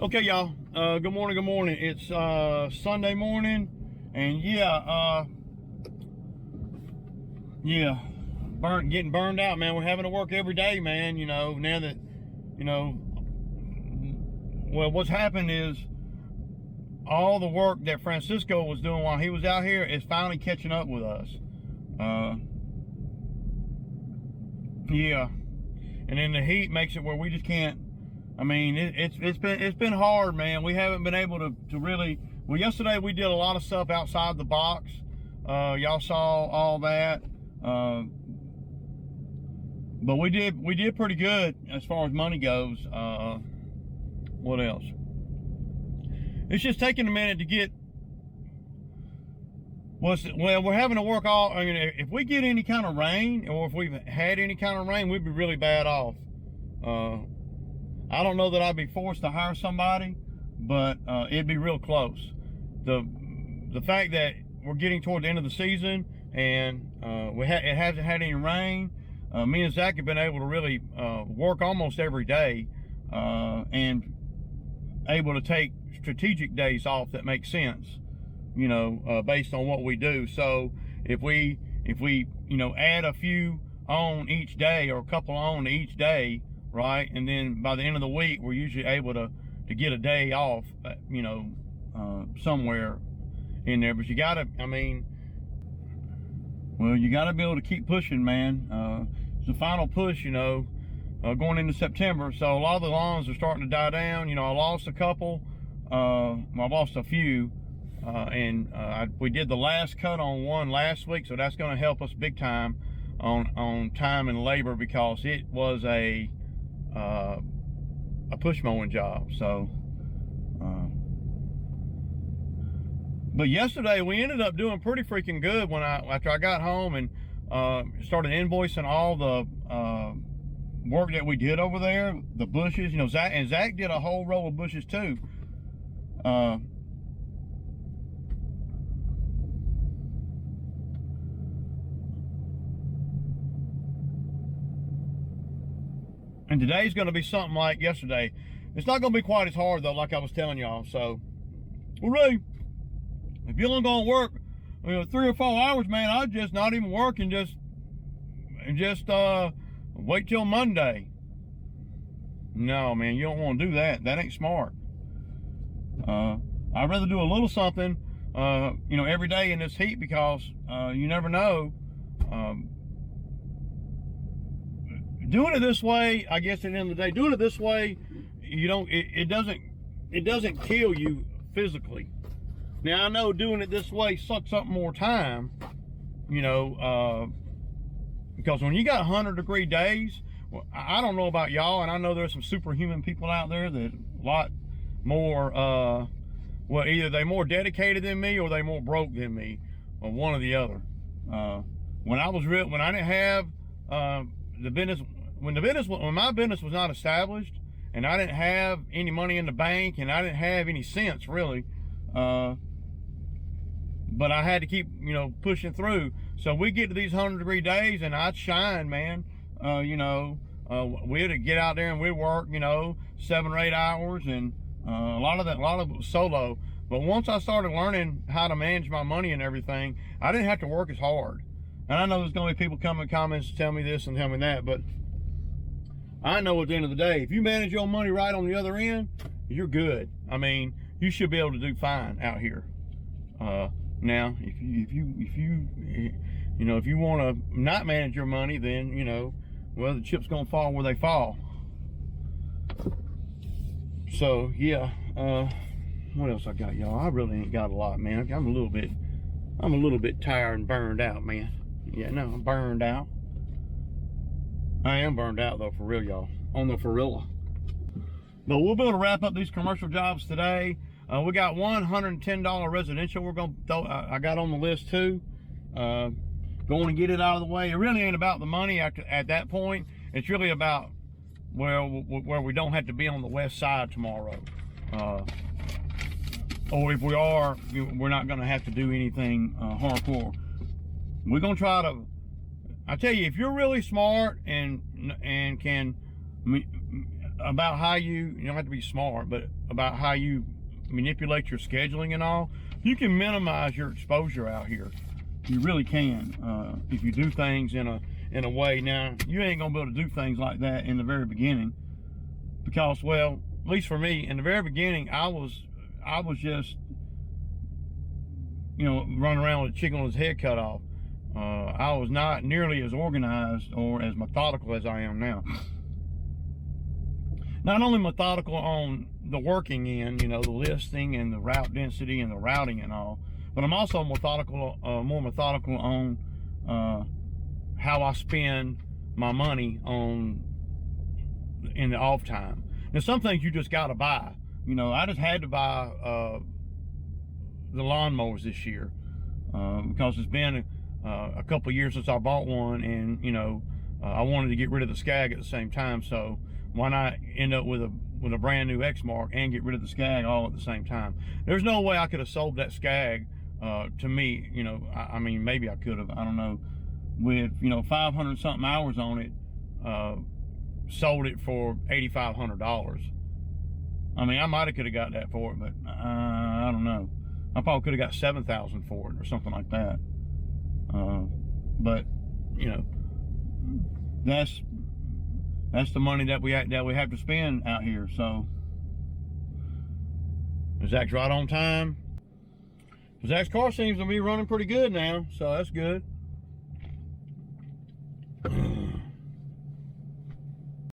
Okay, y'all. Good morning. Good morning. It's Sunday morning, and getting burned out, man. We're having to work every day, man. You know, now that well, what's happened is all the work that Francisco was doing while he was out here is finally catching up with us. And then the heat makes it where we just can't. I mean, it's been hard, man. We haven't been able to really. Well, yesterday we did a lot of stuff outside the box. Y'all saw all that. But we did pretty good as far as money goes. What else? It's just taking a minute to get. Well, we're having to work all. I mean, if we get any kind of rain, or if we've had any kind of rain, we'd be really bad off. I don't know that I'd be forced to hire somebody, but it'd be real close. The fact that we're getting toward the end of the season and it hasn't had any rain, me and Zach have been able to really work almost every day and able to take strategic days off that make sense, based on what we do. So if we add a few on each day or a couple on each day, right, and then by the end of the week we're usually able to get a day off, somewhere in there. But you gotta, you gotta be able to keep pushing, man. It's the final push, going into September. So a lot of the lawns are starting to die down. I lost a couple. I lost a few, and we did the last cut on one last week, so that's going to help us big time on time and labor, because it was a push mowing job. So but yesterday we ended up doing pretty freaking good after I got home and started invoicing all the work that we did over there, the bushes. Zach did a whole row of bushes too. And today's going to be something like yesterday. It's not going to be quite as hard though, like I was telling y'all. So, really, if you're only going to work 3 or 4 hours, man, I'd just not even work and just wait till Monday. No, man, you don't want to do that. That ain't smart. I'd rather do a little something, every day in this heat, because you never know. Doing it this way, I guess at the end of the day, doing it this way, it doesn't kill you physically. Now I know doing it this way sucks up more time, because when you got 100-degree days, well, I don't know about y'all, and I know there's some superhuman people out there that a lot more, either they more dedicated than me or they more broke than me, or one or the other. When I didn't have the business. When my business was not established, and I didn't have any money in the bank, and I didn't have any sense really, but I had to keep, pushing through. So we get to these 100-degree days, and I'd shine, man. We'd get out there and we'd work, 7 or 8 hours, and a lot of it was solo. But once I started learning how to manage my money and everything, I didn't have to work as hard. And I know there's going to be people coming in comments to tell me this and tell me that, but I know at the end of the day, if you manage your money right on the other end, you're good. You should be able to do fine out here. Now, if you want to not manage your money, then the chips gonna fall where they fall. So yeah, what else I got, y'all? I really ain't got a lot, man. I'm a little bit tired and burned out, man. Yeah, no, I'm burned out. I am burned out though, for real, y'all, on the Farilla. But we'll be able to wrap up these commercial jobs today. We got $110 residential we're gonna I got on the list too. Going to get it out of the way. It really ain't about the money at that point. It's really about where we don't have to be on the west side tomorrow. Or if we are, we're not gonna have to do anything hardcore. We're gonna try to, I tell you, if you're really smart and can about how you don't have to be smart, but about how you manipulate your scheduling and all, you can minimize your exposure out here. You really can, if you do things in a way. Now, you ain't gonna be able to do things like that in the very beginning, because, well, at least for me, in the very beginning, I was just, you know, running around with a chicken with his head cut off. I was not nearly as organized or as methodical as I am now. Not only methodical on the working end, you know, the listing and the route density and the routing and all, but I'm also methodical, more methodical on how I spend my money in the off time. Now, some things you just got to buy. You know, I just had to buy the lawnmowers this year because it's been a couple of years since I bought one, and you know, I wanted to get rid of the Skag at the same time. So why not end up with a brand new Exmark and get rid of the Skag all at the same time? There's no way I could have sold that Skag to me. You know, I mean, maybe I could have. I don't know. With, you know, 500 something hours on it, sold it for $8,500. I mean, I might have could have got that for it, but I don't know. I probably could have got $7,000 for it or something like that. But you know, that's the money that we have to spend out here. So Zach's right on time. Zach's car seems to be running pretty good now, so that's good.